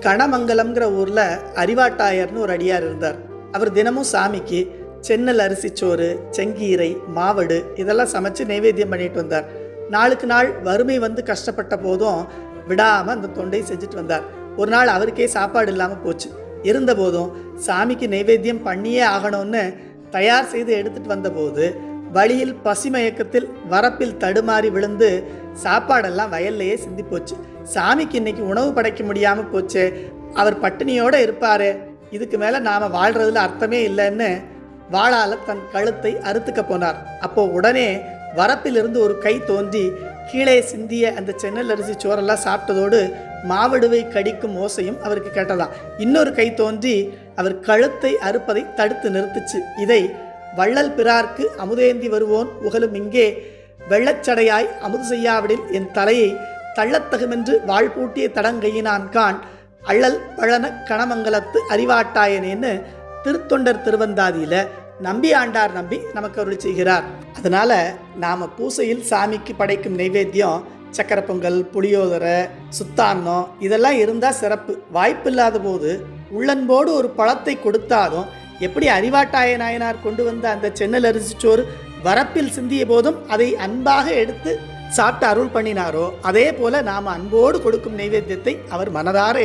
கணமங்கலம்ங்கிற ஊரில் அறிவாட்டாயர்னு ஒரு அடியார் இருந்தார். அவர் தினமும் சாமிக்கு சென்னல் அரிசிச்சோறு, செங்கீரை, மாவடு இதெல்லாம் சமைச்சு நைவேத்தியம் பண்ணிட்டு வந்தார். நாளுக்கு நாள் வறுமை வந்து கஷ்டப்பட்ட போதும் விடாமல் அந்த தொண்டை செஞ்சுட்டு வந்தார். ஒரு நாள் அவருக்கே சாப்பாடு இல்லாமல் போச்சு. இருந்தபோதும் சாமிக்கு நைவேத்தியம் பண்ணியே ஆகணும்னு தயார் செய்து எடுத்துகிட்டு வந்தபோது வழியில் பசிமயக்கத்தில் வரப்பில் தடுமாறி விழுந்து சாப்பாடெல்லாம் வயல்லையே சிந்தி போச்சு. சாமிக்கு இன்னைக்கு உணவு படைக்க முடியாமல் போச்சு, அவர் பட்டினியோடு இருப்பார், இதுக்கு மேலே நாம் வாழ்கிறதுல அர்த்தமே இல்லைன்னு வாளால் தன் கழுத்தை அறுத்துக்க போனார். அப்போது உடனே வரப்பிலிருந்து ஒரு கை தோன்றி கீழே சிந்திய அந்த சென்னல் அரிசி சோறெல்லாம் சாப்பிட்டதோடு மாவடுவை கடிக்கும் ஓசையும் அவருக்கு கேட்டதாம். இன்னொரு கை தோன்றி அவர் கழுத்தை அறுப்பதை தடுத்து நிறுத்துச்சு. இதை வள்ளல் பிறார்க்கு அமுதேந்தி வருவோன் உகலும் இங்கே வெள்ளச்சடையாய் அமுது செய்யாவிடில் என் தலையை தள்ளத்தகுமென்று வாழ்பூட்டிய தடங்கையினான் கான் அள்ளல் பழன கணமங்கலத்து அறிவாட்டாயனேன்னு திருத்தொண்டர் திருவந்தாதியில் நம்பி ஆண்டார் நம்பி நமக்கு அருள் செய்கிறார். அதனால் நாம் பூசையில் சாமிக்கு படைக்கும் நைவேத்தியம் சக்கரை பொங்கல், புளியோதரை, சுத்தான்னம் இதெல்லாம் இருந்தால் சிறப்பு. வாய்ப்பில்லாத போது உள்ளன்போடு ஒரு பழத்தை கொடுத்தாலும் எப்படி அறிவாட்டாய நாயனார் கொண்டு வந்த அந்த சென்னல் அரிசிச்சோறு வரப்பில் சிந்திய போதும் அதை அன்பாக எடுத்து சாப்பிட்டு அருள் பண்ணினாரோ அதே போல நாம் அன்போடு கொடுக்கும் நைவேத்தியத்தை அவர் மனதார